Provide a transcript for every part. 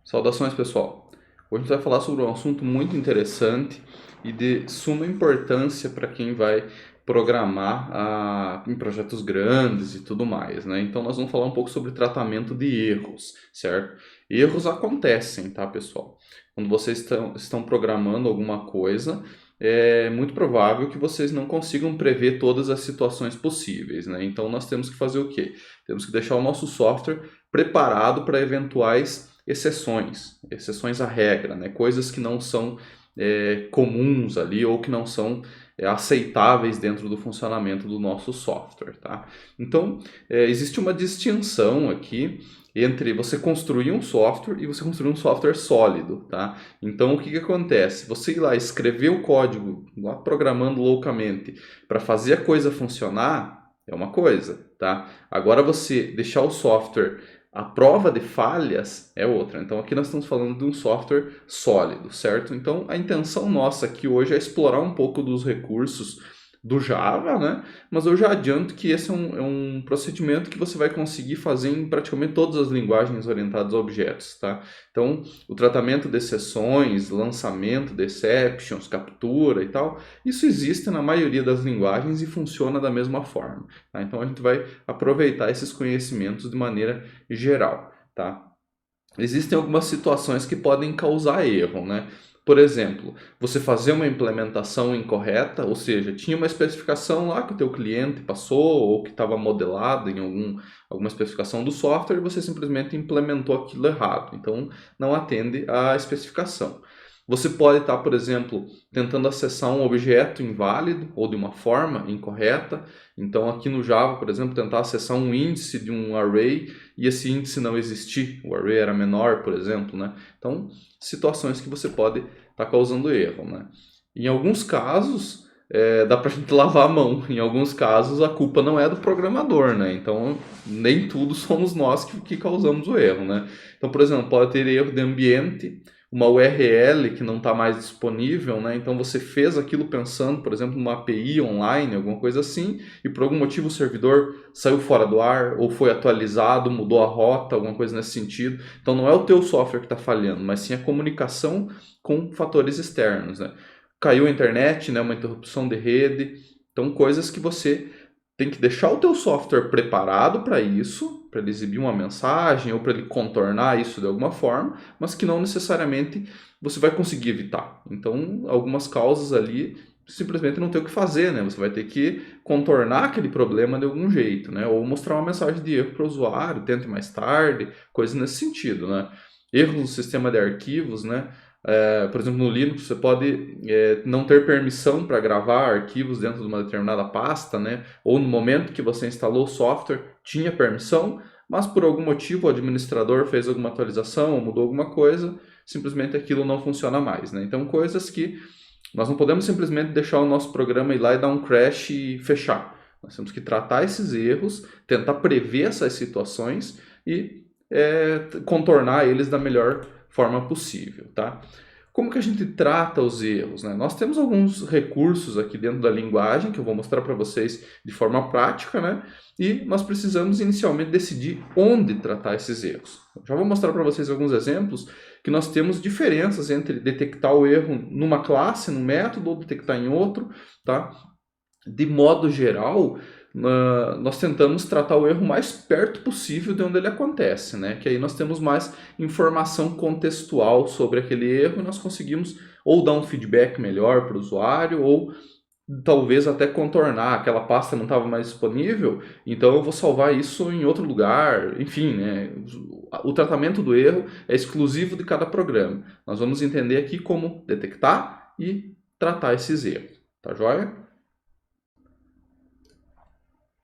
Saudações, pessoal! Hoje a gente vai falar sobre um assunto muito interessante e de suma importância para quem vai programar em projetos grandes e tudo mais, né? Então nós vamos falar um pouco sobre tratamento de erros, certo? Erros acontecem, tá, pessoal? Quando vocês estão programando alguma coisa, é muito provável que vocês não consigam prever todas as situações possíveis, né? Então nós temos que fazer o quê? Temos que deixar o nosso software preparado para eventuais exceções à regra, né? Coisas que não são comuns ali ou que não são aceitáveis dentro do funcionamento do nosso software, tá? Então, existe uma distinção aqui entre você construir um software e você construir um software sólido, tá? Então, o que acontece? Você ir lá escrever o código, lá programando loucamente, para fazer a coisa funcionar, é uma coisa, tá? Agora, você deixar o software à prova de falhas é outra. Então aqui nós estamos falando de um software sólido, certo? Então a intenção nossa aqui hoje é explorar um pouco dos recursos do Java, né? Mas eu já adianto que esse é um procedimento que você vai conseguir fazer em praticamente todas as linguagens orientadas a objetos, tá? Então, o tratamento de exceções, lançamento de exceptions, captura e tal, isso existe na maioria das linguagens e funciona da mesma forma, tá? Então, a gente vai aproveitar esses conhecimentos de maneira geral, tá? Existem algumas situações que podem causar erro, né? Por exemplo, você fazer uma implementação incorreta, ou seja, tinha uma especificação lá que o teu cliente passou ou que estava modelada em alguma especificação do software e você simplesmente implementou aquilo errado. Então, não atende à especificação. Você pode estar, por exemplo, tentando acessar um objeto inválido ou de uma forma incorreta. Então, aqui no Java, por exemplo, tentar acessar um índice de um array e esse índice não existir, o array era menor, por exemplo, né? Então, situações que você pode estar causando erro, né? Em alguns casos, dá para a gente lavar a mão. Em alguns casos, a culpa não é do programador, né? Então, nem tudo somos nós que causamos o erro, né? Então, por exemplo, pode ter erro de ambiente, uma URL que não está mais disponível, né? Então você fez aquilo pensando, por exemplo, numa API online, alguma coisa assim, e por algum motivo o servidor saiu fora do ar, ou foi atualizado, mudou a rota, alguma coisa nesse sentido. Então não é o teu software que está falhando, mas sim a comunicação com fatores externos, né? Caiu a internet, né? Uma interrupção de rede. Então coisas que você tem que deixar o teu software preparado para isso, para ele exibir uma mensagem ou para ele contornar isso de alguma forma, mas que não necessariamente você vai conseguir evitar. Então, algumas causas ali simplesmente não tem o que fazer, né? Você vai ter que contornar aquele problema de algum jeito, né? Ou mostrar uma mensagem de erro para o usuário, tente mais tarde, coisas nesse sentido, né? Erros no sistema de arquivos, né? Por exemplo, no Linux você pode não ter permissão para gravar arquivos dentro de uma determinada pasta, né? Ou no momento que você instalou o software tinha permissão, mas por algum motivo o administrador fez alguma atualização ou mudou alguma coisa, simplesmente aquilo não funciona mais, né? Então coisas que nós não podemos simplesmente deixar o nosso programa ir lá e dar um crash e fechar. Nós temos que tratar esses erros, tentar prever essas situações e contornar eles da melhor forma possível, tá? Como que a gente trata os erros, né? Nós temos alguns recursos aqui dentro da linguagem que eu vou mostrar para vocês de forma prática, né? E nós precisamos inicialmente decidir onde tratar esses erros. Eu já vou mostrar para vocês alguns exemplos que nós temos diferenças entre detectar o erro numa classe, num método, ou detectar em outro, tá? De modo geral, nós tentamos tratar o erro mais perto possível de onde ele acontece, né? Que aí nós temos mais informação contextual sobre aquele erro e nós conseguimos ou dar um feedback melhor para o usuário ou talvez até contornar, aquela pasta não estava mais disponível, então eu vou salvar isso em outro lugar, enfim, né? O tratamento do erro é exclusivo de cada programa. Nós vamos entender aqui como detectar e tratar esses erros, tá joia?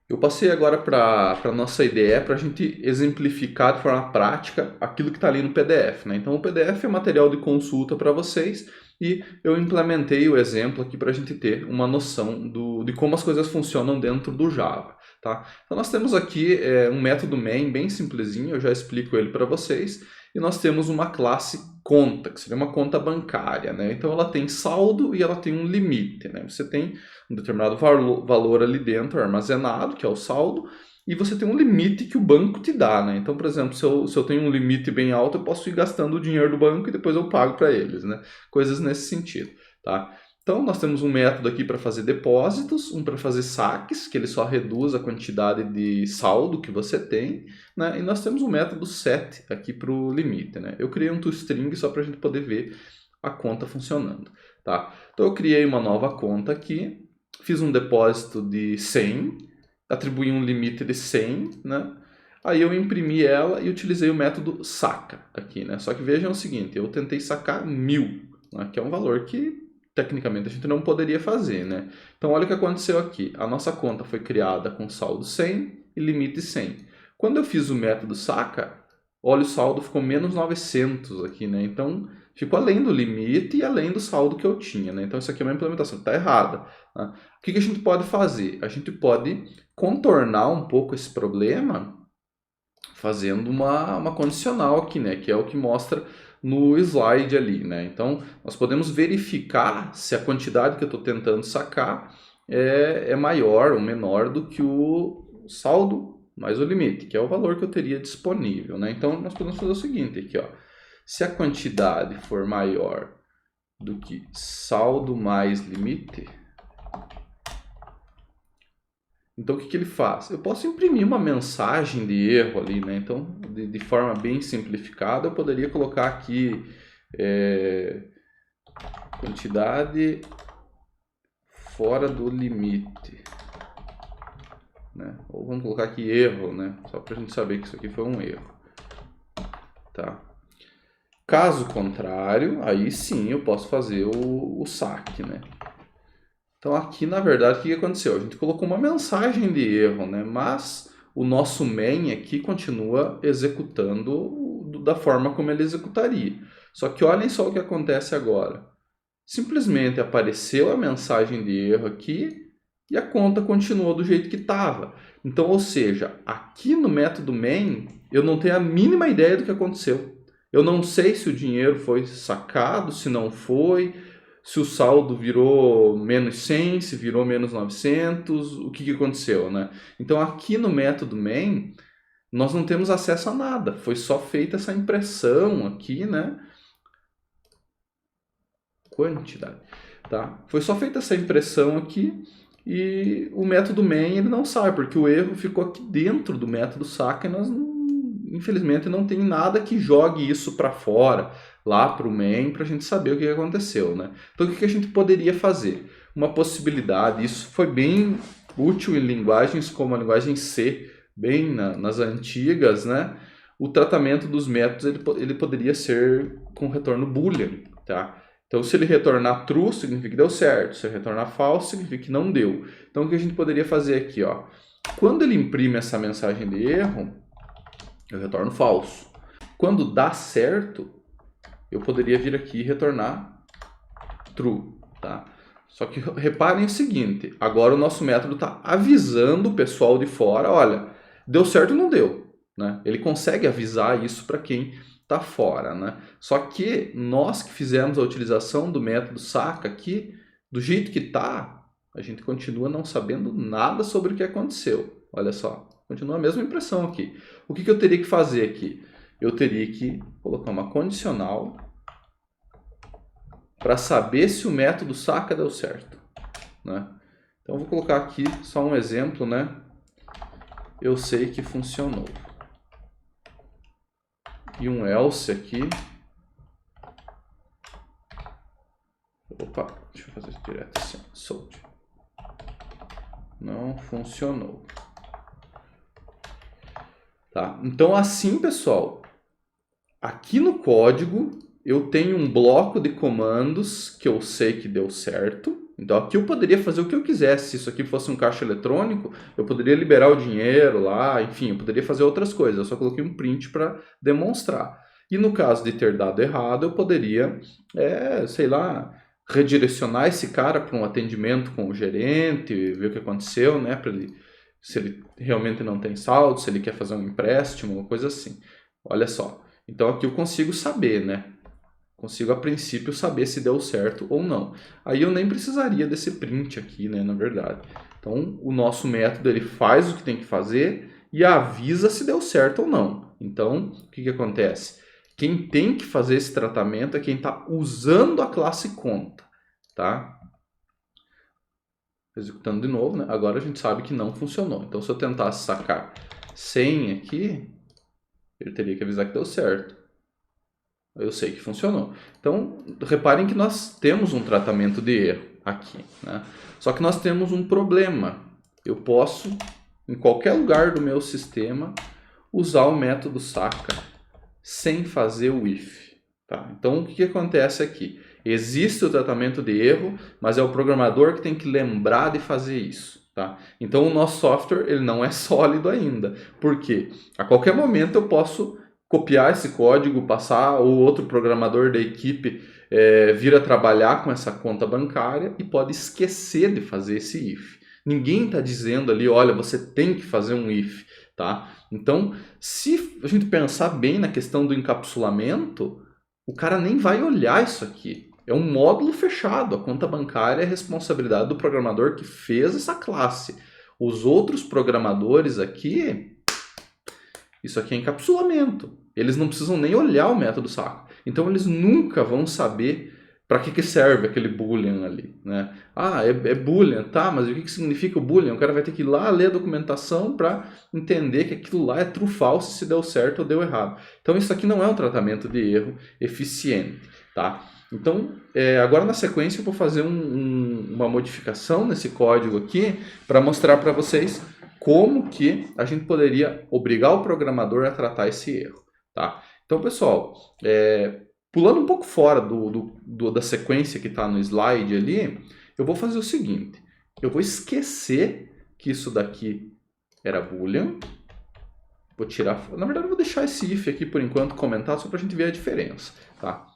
Eu passei agora para a nossa ideia para a gente exemplificar de forma prática aquilo que está ali no PDF, né? Então o PDF é material de consulta para vocês e eu implementei o exemplo aqui para a gente ter uma noção de como as coisas funcionam dentro do Java, tá? Então nós temos aqui um método main bem simplesinho, eu já explico ele para vocês, e nós temos uma classe conta, que seria uma conta bancária, né? Então ela tem saldo e ela tem um limite, né? Você tem um determinado valor ali dentro armazenado, que é o saldo, e você tem um limite que o banco te dá, né? Então, por exemplo, se eu tenho um limite bem alto, eu posso ir gastando o dinheiro do banco e depois eu pago para eles, né? Coisas nesse sentido, tá? Então, nós temos um método aqui para fazer depósitos, um para fazer saques, que ele só reduz a quantidade de saldo que você tem, né? E nós temos um método set aqui para o limite, né? Eu criei um toString só para a gente poder ver a conta funcionando, tá? Então, eu criei uma nova conta aqui, fiz um depósito de 100, atribuí um limite de 100, né? Aí eu imprimi ela e utilizei o método saca aqui, né? Só que vejam o seguinte, eu tentei sacar 1000, né? Que é um valor que tecnicamente a gente não poderia fazer, né? Então olha o que aconteceu aqui. A nossa conta foi criada com saldo 100 e limite 100. Quando eu fiz o método saca, olha, o saldo ficou menos 900 aqui, né? Então ficou além do limite e além do saldo que eu tinha, né? Então isso aqui é uma implementação que está errada, né? O que a gente pode fazer? A gente pode contornar um pouco esse problema fazendo uma condicional aqui, né? Que é o que mostra no slide ali, né? Então, nós podemos verificar se a quantidade que eu estou tentando sacar é maior ou menor do que o saldo mais o limite, que é o valor que eu teria disponível, né? Então, nós podemos fazer o seguinte aqui, ó. Se a quantidade for maior do que saldo mais limite, então, o que ele faz? Eu posso imprimir uma mensagem de erro ali, né? Então, de forma bem simplificada, eu poderia colocar aqui quantidade fora do limite, né? Ou vamos colocar aqui erro, né? Só para a gente saber que isso aqui foi um erro, tá? Caso contrário, aí sim eu posso fazer o saque, né? Então aqui, na verdade, o que aconteceu? A gente colocou uma mensagem de erro, né? Mas o nosso main aqui continua executando da forma como ele executaria. Só que olhem só o que acontece agora. Simplesmente apareceu a mensagem de erro aqui e a conta continuou do jeito que estava. Então, ou seja, aqui no método main, eu não tenho a mínima ideia do que aconteceu. Eu não sei se o dinheiro foi sacado, se não foi, se o saldo virou menos 100, se virou menos 900, o que aconteceu, né? Então, aqui no método main, nós não temos acesso a nada. Foi só feita essa impressão aqui, né? Quantidade, tá? Foi só feita essa impressão aqui e o método main ele não sai, porque o erro ficou aqui dentro do método saca e nós, infelizmente, não tem nada que jogue isso para fora, lá para o main, para a gente saber o que aconteceu, né? Então, o que a gente poderia fazer? Uma possibilidade, isso foi bem útil em linguagens como a linguagem C, bem nas antigas, né? O tratamento dos métodos ele poderia ser com retorno boolean, tá? Então, se ele retornar true, significa que deu certo. Se ele retornar false, significa que não deu. Então, o que a gente poderia fazer aqui, ó? Quando ele imprime essa mensagem de erro, eu retorno falso. Quando dá certo, eu poderia vir aqui e retornar true, tá? Só que reparem o seguinte, agora o nosso método está avisando o pessoal de fora, olha, deu certo ou não deu, né? Ele consegue avisar isso para quem está fora, né? Só que nós que fizemos a utilização do método saca aqui, do jeito que está, a gente continua não sabendo nada sobre o que aconteceu. Olha só, continua a mesma impressão aqui. O que eu teria que fazer aqui? Eu teria que colocar uma condicional para saber se o método saca deu certo, né? Então eu vou colocar aqui só um exemplo, né? Eu sei que funcionou. E um else aqui. Opa, deixa eu fazer isso direto assim. Sold. Não funcionou. Tá? Então assim, pessoal, aqui no código eu tenho um bloco de comandos que eu sei que deu certo. Então aqui eu poderia fazer o que eu quisesse. Se isso aqui fosse um caixa eletrônico, eu poderia liberar o dinheiro lá, enfim, eu poderia fazer outras coisas. Eu só coloquei um print para demonstrar. E no caso de ter dado errado, eu poderia, sei lá, redirecionar esse cara para um atendimento com o gerente, ver o que aconteceu, né? Para ele, se ele realmente não tem saldo, se ele quer fazer um empréstimo, uma coisa assim. Olha só. Então aqui eu consigo saber, né? Consigo, a princípio, saber se deu certo ou não. Aí eu nem precisaria desse print aqui, né, na verdade. Então, o nosso método ele faz o que tem que fazer e avisa se deu certo ou não. Então, o que acontece? Quem tem que fazer esse tratamento é quem está usando a classe conta, tá? Executando de novo, né? Agora a gente sabe que não funcionou. Então, se eu tentasse sacar 100 aqui, ele teria que avisar que deu certo. Eu sei que funcionou. Então, reparem que nós temos um tratamento de erro aqui, né? Só que nós temos um problema. Eu posso, em qualquer lugar do meu sistema, usar o método saca sem fazer o if. Tá? Então, o que acontece aqui? Existe o tratamento de erro, mas é o programador que tem que lembrar de fazer isso. Tá? Então, o nosso software ele não é sólido ainda. Por quê? A qualquer momento eu posso copiar esse código, passar, ou outro programador da equipe vir a trabalhar com essa conta bancária e pode esquecer de fazer esse if. Ninguém está dizendo ali, olha, você tem que fazer um if. Tá? Então, se a gente pensar bem na questão do encapsulamento, o cara nem vai olhar isso aqui. É um módulo fechado. A conta bancária é responsabilidade do programador que fez essa classe. Os outros programadores aqui, isso aqui é encapsulamento. Eles não precisam nem olhar o método saca. Então, eles nunca vão saber para que serve aquele boolean ali, né? Ah, é boolean, tá, mas o que significa o boolean? O cara vai ter que ir lá ler a documentação para entender que aquilo lá é true false, se deu certo ou deu errado. Então isso aqui não é um tratamento de erro eficiente, tá? Então, agora na sequência eu vou fazer uma modificação nesse código aqui para mostrar para vocês como que a gente poderia obrigar o programador a tratar esse erro, tá? Então, pessoal, pulando um pouco fora da sequência que está no slide ali, eu vou fazer o seguinte. Eu vou esquecer que isso daqui era boolean. Vou tirar... Na verdade, eu vou deixar esse if aqui por enquanto comentado, só para a gente ver a diferença. Tá?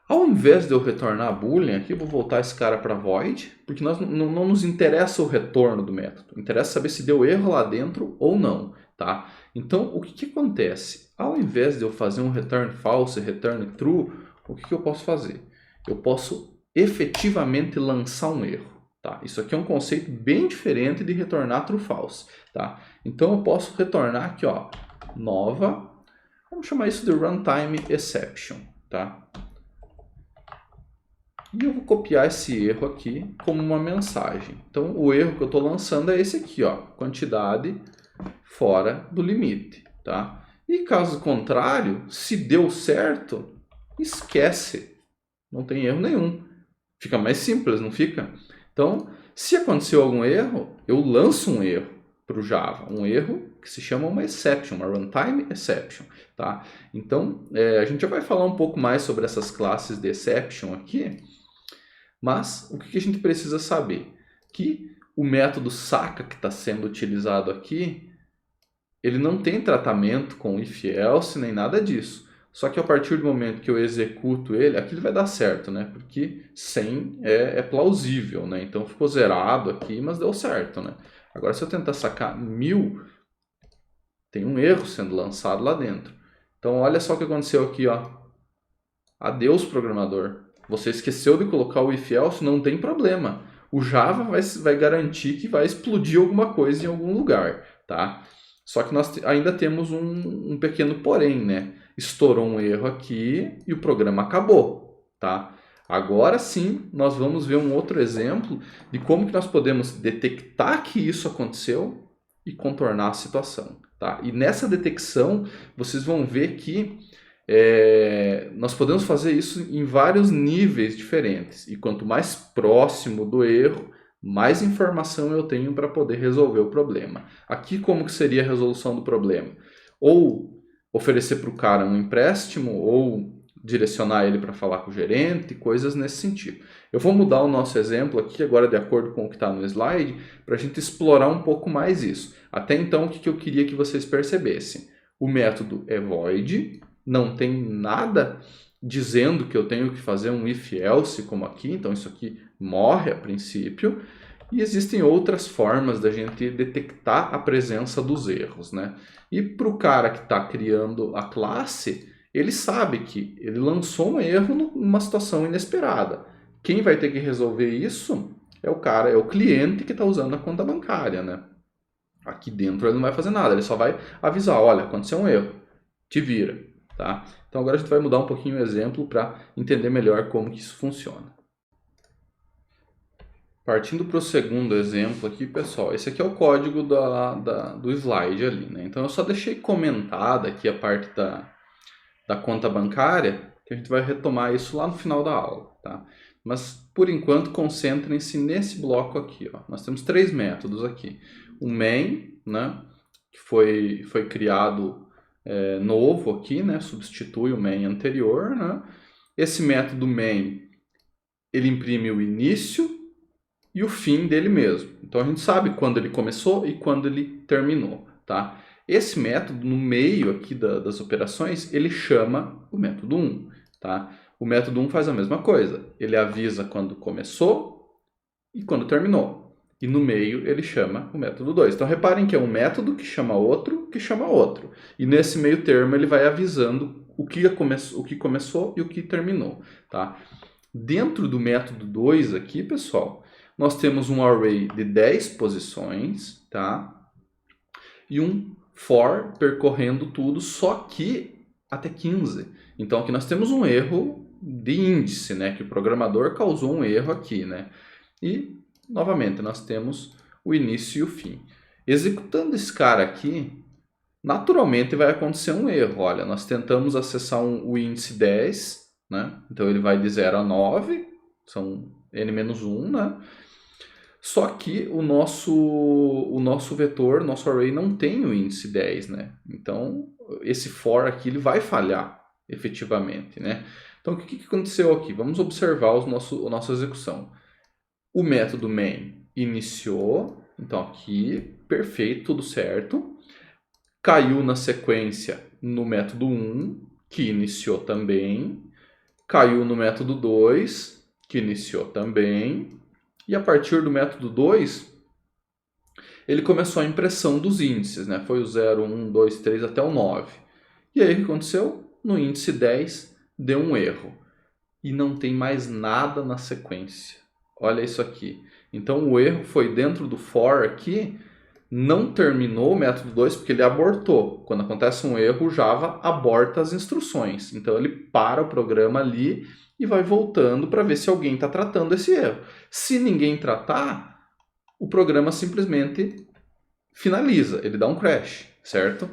Ao invés de eu retornar boolean aqui, eu vou voltar esse cara para void, porque não nos interessa o retorno do método. Interessa saber se deu erro lá dentro ou não. Tá? Então, o que acontece? Ao invés de eu fazer um return false e return true, o que eu posso fazer? Eu posso efetivamente lançar um erro. Tá? Isso aqui é um conceito bem diferente de retornar true false. Tá? Então, eu posso retornar aqui, ó, nova, vamos chamar isso de runtime exception. Tá? E eu vou copiar esse erro aqui como uma mensagem. Então, o erro que eu estou lançando é esse aqui, ó, quantidade fora do limite, tá? E caso contrário, se deu certo, esquece. Não tem erro nenhum. Fica mais simples, não fica? Então, se aconteceu algum erro, eu lanço um erro para o Java. Um erro que se chama uma exception, uma runtime exception, tá? Então, a gente já vai falar um pouco mais sobre essas classes de exception aqui, mas o que a gente precisa saber? Que o método saca que está sendo utilizado aqui, ele não tem tratamento com if else nem nada disso. Só que a partir do momento que eu executo ele, aqui ele vai dar certo, né? Porque 100 é plausível, né? Então ficou zerado aqui, mas deu certo, né? Agora se eu tentar sacar 1000, tem um erro sendo lançado lá dentro. Então olha só o que aconteceu aqui, ó. Adeus, programador. Você esqueceu de colocar o if else, não tem problema. O Java vai garantir que vai explodir alguma coisa em algum lugar, tá? Só que nós ainda temos um pequeno porém, né? Estourou um erro aqui e o programa acabou, tá? Agora sim, nós vamos ver um outro exemplo de como que nós podemos detectar que isso aconteceu e contornar a situação, tá? E nessa detecção, vocês vão ver que nós podemos fazer isso em vários níveis diferentes. E quanto mais próximo do erro, mais informação eu tenho para poder resolver o problema. Aqui como que seria a resolução do problema? Ou oferecer para o cara um empréstimo, ou direcionar ele para falar com o gerente, coisas nesse sentido. Eu vou mudar o nosso exemplo aqui agora de acordo com o que está no slide, para a gente explorar um pouco mais isso. Até então, o que eu queria que vocês percebessem? O método é void, não tem nada dizendo que eu tenho que fazer um if else como aqui, então isso aqui morre a princípio, e existem outras formas da gente detectar a presença dos erros, né? E para o cara que está criando a classe, ele sabe que ele lançou um erro numa situação inesperada. Quem vai ter que resolver isso é o cliente que está usando a conta bancária, né? Aqui dentro ele não vai fazer nada, ele só vai avisar, olha, aconteceu um erro, te vira, tá? Então agora a gente vai mudar um pouquinho o exemplo para entender melhor como que isso funciona. Partindo para o segundo exemplo aqui, pessoal, esse aqui é o código do slide ali, né? Então eu só deixei comentada aqui a parte da conta bancária, que a gente vai retomar isso lá no final da aula, tá? Mas, por enquanto, concentrem-se nesse bloco aqui, ó. Nós temos 3 métodos aqui. O main, né, que foi criado novo aqui, né, substitui o main anterior, né? Esse método main, ele imprime o início e o fim dele mesmo. Então, a gente sabe quando ele começou e quando ele terminou, tá? Esse método, no meio aqui das operações, ele chama o método 1, tá? O método 1 faz a mesma coisa. Ele avisa quando começou e quando terminou. E no meio ele chama o método 2. Então reparem que é um método que chama outro, que chama outro. E nesse meio termo ele vai avisando o que começou e o que terminou, tá? Dentro do método 2 aqui, pessoal, nós temos um array de 10 posições, tá? E um for percorrendo tudo, só que até 15. Então aqui nós temos um erro de índice, né? Que o programador causou um erro aqui, né? E, novamente, nós temos o início e o fim. Executando esse cara aqui, naturalmente vai acontecer um erro. Olha, nós tentamos acessar o índice 10, né? Então ele vai de 0 a 9, são n-1, né? Só que o nosso vetor, nosso array, não tem o índice 10, né? Então, esse for aqui ele vai falhar, efetivamente, né? Então, o que aconteceu aqui? Vamos observar a nossa execução. O método main iniciou, então aqui, perfeito, tudo certo. Caiu na sequência no método 1, que iniciou também. Caiu no método 2, que iniciou também. E a partir do método 2, ele começou a impressão dos índices, né? Foi o 0, 1, 2, 3 até o 9. E aí o que aconteceu? No índice 10 deu um erro. E não tem mais nada na sequência. Olha isso aqui. Então o erro foi dentro do for aqui, não terminou o método 2 porque ele abortou. Quando acontece um erro, o Java aborta as instruções. Então ele para o programa ali e vai voltando para ver se alguém está tratando esse erro. Se ninguém tratar, o programa simplesmente finaliza, ele dá um crash, certo?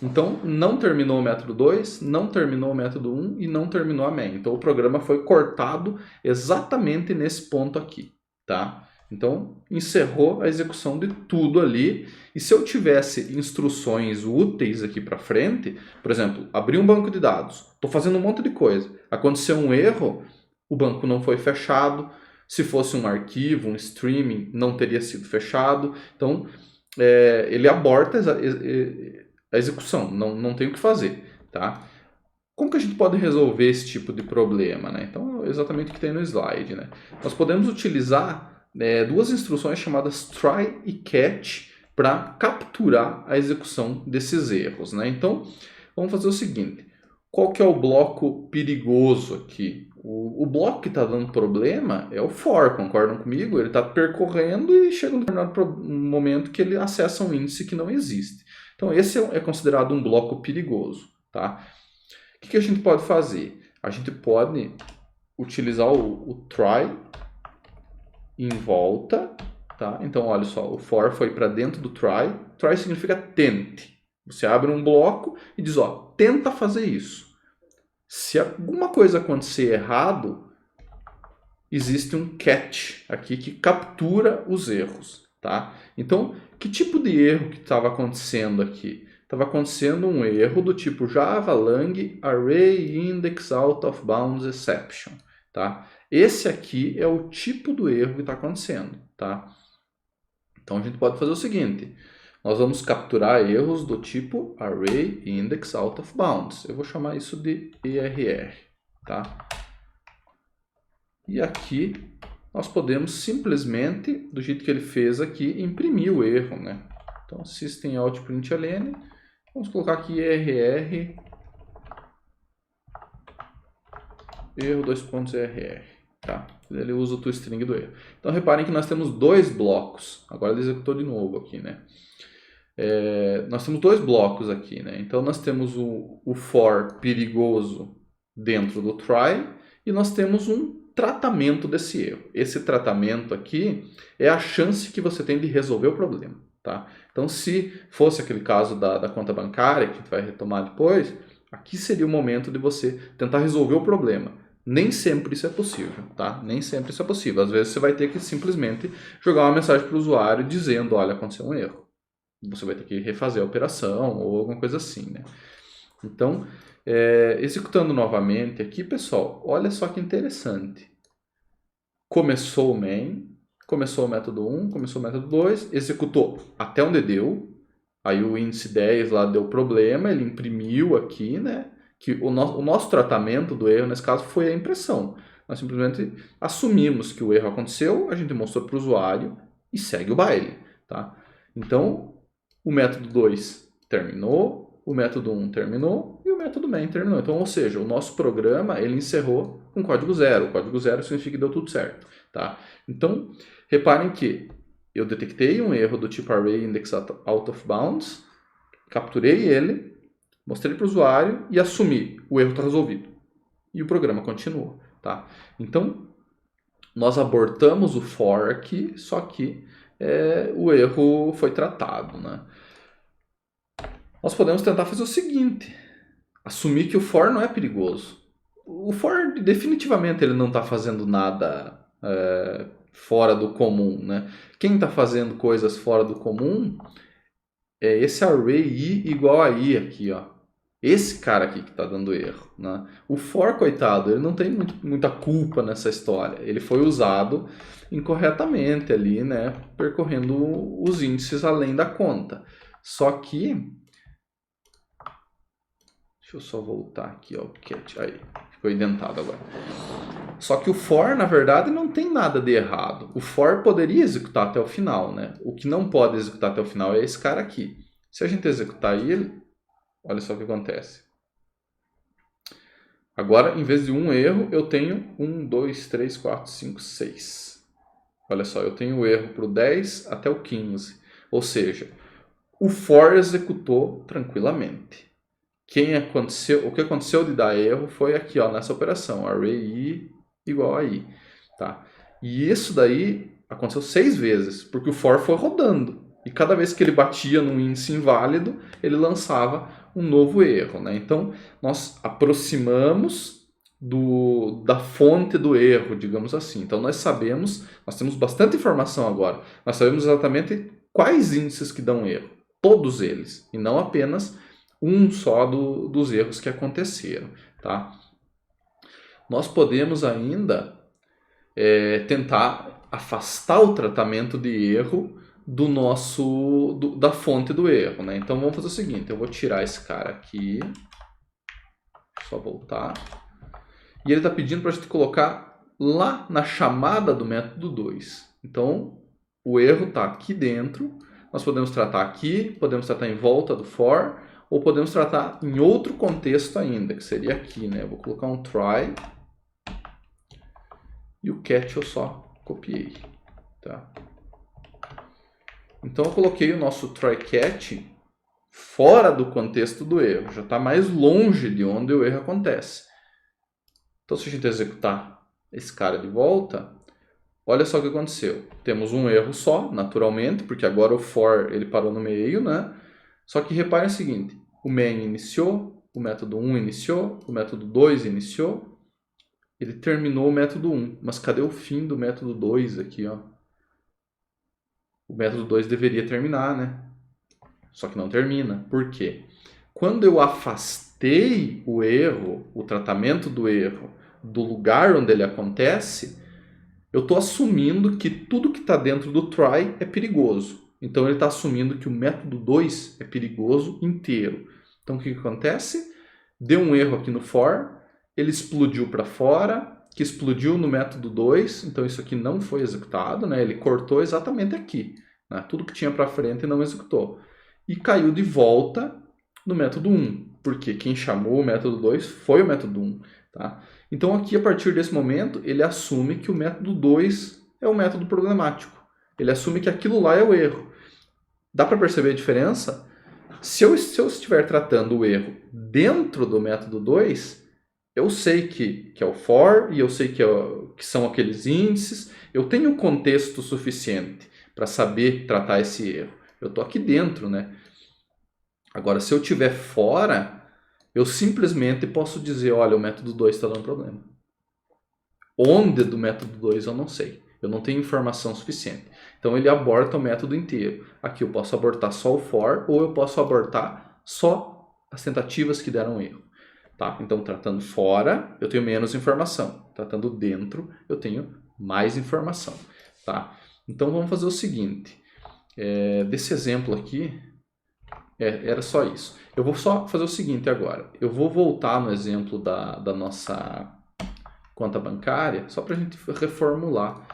Então, não terminou o método 2, não terminou o método 1 e não terminou a main. Então, o programa foi cortado exatamente nesse ponto aqui, tá? Então, encerrou a execução de tudo ali. E se eu tivesse instruções úteis aqui para frente, por exemplo, abri um banco de dados, estou fazendo um monte de coisa, aconteceu um erro, o banco não foi fechado. Se fosse um arquivo, um streaming, não teria sido fechado. Então, ele aborta a execução, não tem o que fazer, tá? Como que a gente pode resolver esse tipo de problema, né? Então, exatamente o que tem no slide, né? Nós podemos utilizar duas instruções chamadas try e catch para capturar a execução desses erros, né? Então, vamos fazer o seguinte. Qual que é o bloco perigoso aqui? O bloco que está dando problema é o for, concordam comigo? Ele está percorrendo e chega um determinado momento que ele acessa um índice que não existe. Então, esse é considerado um bloco perigoso, tá? O que a gente pode fazer? A gente pode utilizar o try em volta, tá? Então, olha só, o for foi para dentro do try. Try significa tente. Você abre um bloco e diz, ó, tenta fazer isso. Se alguma coisa acontecer errado, existe um catch aqui que captura os erros, tá? Então, que tipo de erro que estava acontecendo aqui? Estava acontecendo um erro do tipo Java lang array index out of bounds exception, tá? Esse aqui é o tipo do erro que está acontecendo, tá? Então, a gente pode fazer o seguinte. Nós vamos capturar erros do tipo array index out of bounds. Eu vou chamar isso de ERR, tá? E aqui nós podemos simplesmente, do jeito que ele fez aqui, imprimir o erro, né? Então, system out println, vamos colocar aqui ERR, erro 2.err, tá? Ele usa o toString do erro. Então, reparem que nós temos dois blocos. Agora ele executou de novo aqui, né? nós temos dois blocos aqui, né? Então nós temos o for perigoso dentro do try e nós temos um tratamento desse erro. Esse tratamento aqui é a chance que você tem de resolver o problema, tá? Então se fosse aquele caso da conta bancária, que a gente vai retomar depois, aqui seria o momento de você tentar resolver o problema. Nem sempre isso é possível, tá? Nem sempre isso é possível. Às vezes você vai ter que simplesmente jogar uma mensagem para o usuário dizendo, olha, aconteceu um erro. Você vai ter que refazer a operação ou alguma coisa assim, né? Então, executando novamente aqui, pessoal, olha só que interessante. Começou o main, começou o método 1, começou o método 2, executou até onde deu. Aí o índice 10 lá deu problema, ele imprimiu aqui, né? Que o nosso tratamento do erro, nesse caso, foi a impressão. Nós simplesmente assumimos que o erro aconteceu, a gente mostrou para o usuário e segue o baile, tá? Então, o método 2 terminou, o método 1 terminou e o método main terminou. Então, ou seja, o nosso programa ele encerrou com código zero. O código zero significa que deu tudo certo, tá? Então, reparem que eu detectei um erro do tipo array index out of bounds, capturei ele, mostrei para o usuário e assumi. O erro está resolvido. E o programa continuou, tá? Então, nós abortamos o for aqui, só que o erro foi tratado, né? Nós podemos tentar fazer o seguinte, assumir que o for não é perigoso. O for definitivamente ele não está fazendo nada fora do comum, né? Quem está fazendo coisas fora do comum é esse array i igual a i aqui, ó. Esse cara aqui que está dando erro, né? O for, coitado, ele não tem muita culpa nessa história. Ele foi usado incorretamente ali, né? Percorrendo os índices além da conta. Só que deixa eu só voltar aqui, ó, o cat. Aí, ficou indentado agora. Só que o for, na verdade, não tem nada de errado. O for poderia executar até o final, né? O que não pode executar até o final é esse cara aqui. Se a gente executar ele, olha só o que acontece. Agora, em vez de um erro, eu tenho 1, 2, 3, 4, 5, 6. Olha só, eu tenho o erro para o 10 até o 15. Ou seja, o for executou tranquilamente. O que aconteceu de dar erro foi aqui, ó, nessa operação, array i igual a i, tá? E isso daí aconteceu 6 vezes, porque o for foi rodando. E cada vez que ele batia num índice inválido, ele lançava um novo erro, né? Então, nós aproximamos da fonte do erro, digamos assim. Então, nós temos bastante informação agora. Nós sabemos exatamente quais índices que dão erro. Todos eles, e não apenas um só dos erros que aconteceram, tá? Nós podemos ainda tentar afastar o tratamento de erro da fonte do erro, né? Então vamos fazer o seguinte, eu vou tirar esse cara aqui, só voltar, e ele está pedindo para a gente colocar lá na chamada do método 2. Então o erro está aqui dentro, nós podemos tratar aqui, podemos tratar em volta do for, ou podemos tratar em outro contexto ainda, que seria aqui, né? Eu vou colocar um try e o catch eu só copiei, tá? Então eu coloquei o nosso try catch fora do contexto do erro, já está mais longe de onde o erro acontece. Então se a gente executar esse cara de volta, olha só o que aconteceu. Temos um erro só, naturalmente, porque agora o for ele parou no meio, né? Só que reparem o seguinte, o main iniciou, o método 1 iniciou, o método 2 iniciou, ele terminou o método 1. Mas cadê o fim do método 2 aqui, ó? O método 2 deveria terminar, né? Só que não termina. Por quê? Quando eu afastei o erro, o tratamento do erro, do lugar onde ele acontece, eu estou assumindo que tudo que está dentro do try é perigoso. Então ele está assumindo que o método 2 é perigoso inteiro. Então o que acontece? Deu um erro aqui no for, ele explodiu para fora, que explodiu no método 2, então isso aqui não foi executado, né? Ele cortou exatamente aqui, né? Tudo que tinha para frente não executou. E caiu de volta no método 1, porque quem chamou o método 2 foi o método 1. Tá? Então aqui, a partir desse momento, ele assume que o método 2 é o método problemático. Ele assume que aquilo lá é o erro. Dá para perceber a diferença? Se eu estiver tratando o erro dentro do método 2, eu sei que é o for e eu sei que são aqueles índices. Eu tenho contexto suficiente para saber tratar esse erro. Eu estou aqui dentro, né? Agora, se eu estiver fora, eu simplesmente posso dizer, olha, o método 2 está dando problema. Onde do método 2 eu não sei. Eu não tenho informação suficiente. Então ele aborta o método inteiro. Aqui eu posso abortar só o for ou eu posso abortar só as tentativas que deram erro. Tá? Então tratando fora eu tenho menos informação. Tratando dentro eu tenho mais informação. Tá? Então vamos fazer o seguinte. Desse exemplo aqui, era só isso. Eu vou só fazer o seguinte agora. Eu vou voltar no exemplo da nossa conta bancária, só para a gente reformular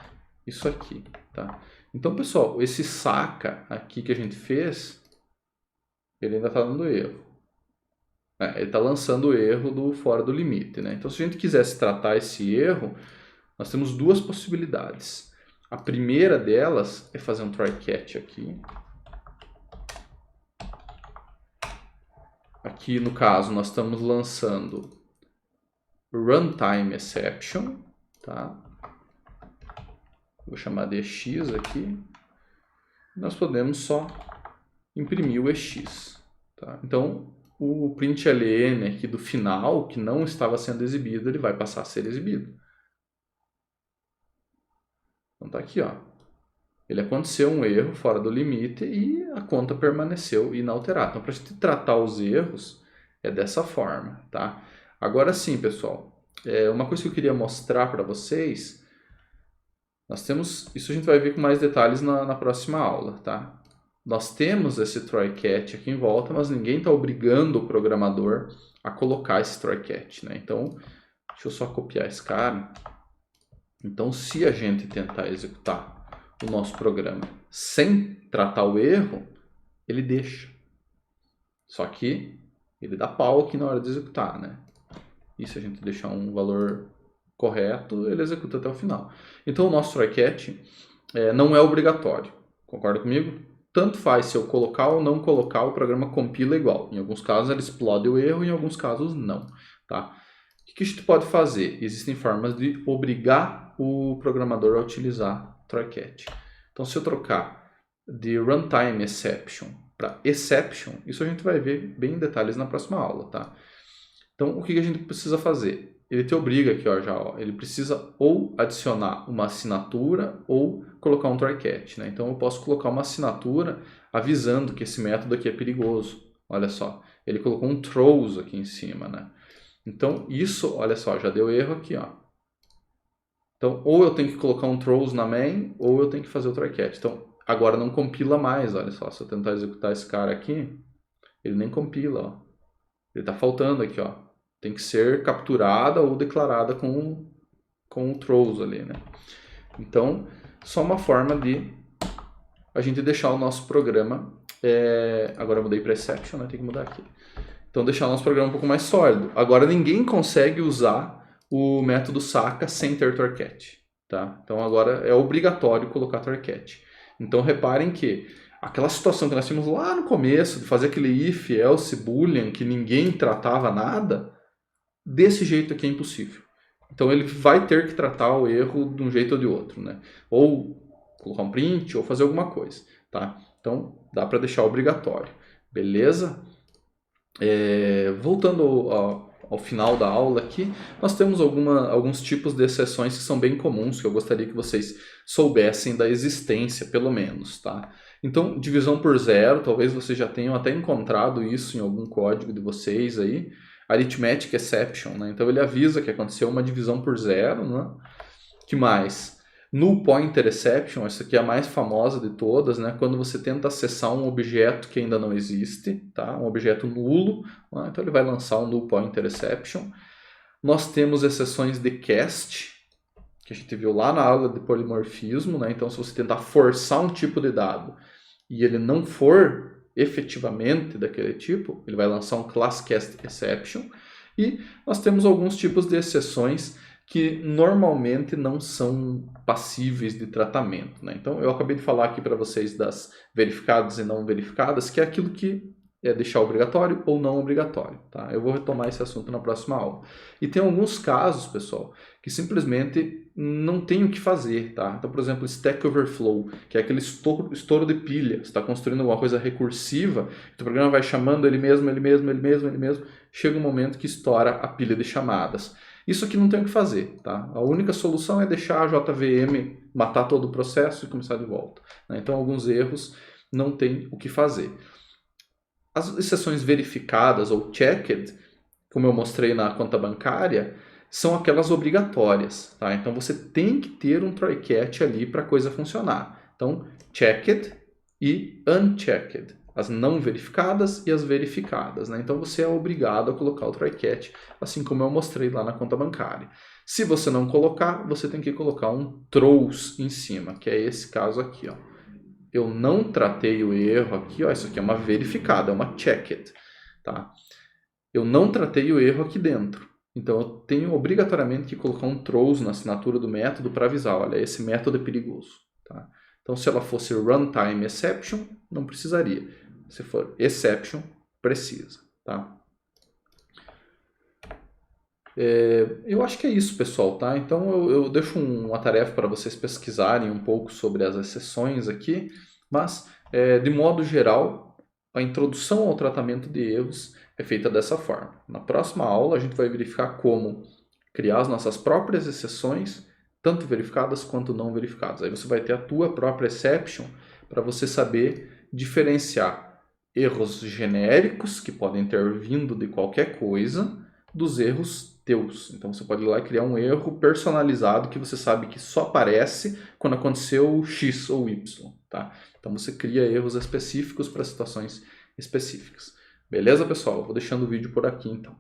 isso aqui, tá? Então, pessoal, esse saca aqui que a gente fez, ele ainda está dando erro. Ele está lançando o erro do fora do limite, né? Então, se a gente quisesse tratar esse erro, nós temos duas possibilidades. A primeira delas é fazer um try catch aqui. Aqui, no caso, nós estamos lançando runtime exception, tá? Vou chamar de EX aqui. Nós podemos só imprimir o EX. Tá? Então, o println aqui do final, que não estava sendo exibido, ele vai passar a ser exibido. Então tá aqui, ó. Ele aconteceu um erro fora do limite e a conta permaneceu inalterada. Então, para a gente tratar os erros, é dessa forma, tá? Agora sim, pessoal, uma coisa que eu queria mostrar para vocês, nós temos, isso a gente vai ver com mais detalhes na próxima aula, tá? Nós temos esse try catch aqui em volta, mas ninguém está obrigando o programador a colocar esse try catch, né? Então, deixa eu só copiar esse cara. Então, se a gente tentar executar o nosso programa sem tratar o erro, ele deixa. Só que ele dá pau aqui na hora de executar, né? E se a gente deixar um valor correto, ele executa até o final. Então, o nosso try catch não é obrigatório. Concorda comigo? Tanto faz se eu colocar ou não colocar, o programa compila igual. Em alguns casos ele explode o erro, em alguns casos não. Tá? O que a gente pode fazer? Existem formas de obrigar o programador a utilizar try catch. Então, se eu trocar de runtime exception para exception, isso a gente vai ver bem em detalhes na próxima aula. Tá? Então, o que a gente precisa fazer? Ele te obriga aqui, ó, já, ó, ele precisa ou adicionar uma assinatura ou colocar um try catch, né? Então eu posso colocar uma assinatura avisando que esse método aqui é perigoso. Olha só, ele colocou um throws aqui em cima, né? Então isso, olha só, já deu erro aqui, ó. Então ou eu tenho que colocar um throws na main ou eu tenho que fazer o try catch. Então agora não compila mais, olha só, se eu tentar executar esse cara aqui, ele nem compila, ó. Ele está faltando aqui, ó. Tem que ser capturada ou declarada com o throws ali, né? Então, só uma forma de a gente deixar o nosso programa... Agora eu mudei para exception, né? Tem que mudar aqui. Então, deixar o nosso programa um pouco mais sólido. Agora, ninguém consegue usar o método saca sem ter try catch, tá? Então, agora é obrigatório colocar try catch. Então, reparem que aquela situação que nós tínhamos lá no começo, de fazer aquele if, else, boolean, que ninguém tratava nada, desse jeito aqui é impossível. Então ele vai ter que tratar o erro de um jeito ou de outro, né? Ou colocar um print, ou fazer alguma coisa, tá? Então dá para deixar obrigatório, beleza? Voltando ao final da aula aqui, nós temos alguns tipos de exceções que são bem comuns, que eu gostaria que vocês soubessem da existência, pelo menos, tá? Então, divisão por zero, talvez vocês já tenham até encontrado isso em algum código de vocês aí. Arithmetic exception, né? Então ele avisa que aconteceu uma divisão por zero, né? Que mais? Null pointer exception, essa aqui é a mais famosa de todas, né? Quando você tenta acessar um objeto que ainda não existe, tá? Um objeto nulo, né? Então ele vai lançar um null pointer exception. Nós temos exceções de cast, que a gente viu lá na aula de polimorfismo, né? Então se você tentar forçar um tipo de dado e ele não for efetivamente daquele tipo, ele vai lançar um class cast exception. E nós temos alguns tipos de exceções que normalmente não são passíveis de tratamento, né? Então, eu acabei de falar aqui para vocês das verificadas e não verificadas, que é aquilo que é deixar obrigatório ou não obrigatório, tá? Eu vou retomar esse assunto na próxima aula. E tem alguns casos, pessoal, que simplesmente não tem o que fazer, tá? Então, por exemplo, Stack Overflow, que é aquele estouro de pilha. Você está construindo alguma coisa recursiva, o programa vai chamando ele mesmo, chega um momento que estoura a pilha de chamadas. Isso aqui não tem o que fazer, tá? A única solução é deixar a JVM matar todo o processo e começar de volta, né? Então, alguns erros não tem o que fazer. As exceções verificadas ou checked, como eu mostrei na conta bancária, são aquelas obrigatórias, tá? Então, você tem que ter um try catch ali para a coisa funcionar. Então, checked e unchecked. As não verificadas e as verificadas, né? Então você é obrigado a colocar o try catch, assim como eu mostrei lá na conta bancária. Se você não colocar, você tem que colocar um throws em cima, que é esse caso aqui, ó. Eu não tratei o erro aqui, ó, isso aqui é uma verificada, é uma checked, tá? Eu não tratei o erro aqui dentro. Então eu tenho obrigatoriamente que colocar um throws na assinatura do método para avisar, olha, esse método é perigoso, tá? Então se ela fosse runtime exception, não precisaria. Se for exception, precisa, tá? Eu acho que é isso, pessoal, tá? Então eu deixo uma tarefa para vocês pesquisarem um pouco sobre as exceções aqui, mas de modo geral, a introdução ao tratamento de erros é feita dessa forma. Na próxima aula a gente vai verificar como criar as nossas próprias exceções, tanto verificadas quanto não verificadas. Aí você vai ter a tua própria exception para você saber diferenciar erros genéricos, que podem ter vindo de qualquer coisa, dos erros teus. Então você pode ir lá e criar um erro personalizado que você sabe que só aparece quando aconteceu X ou Y, tá? Então você cria erros específicos para situações específicas. Beleza, pessoal? Vou deixando o vídeo por aqui então.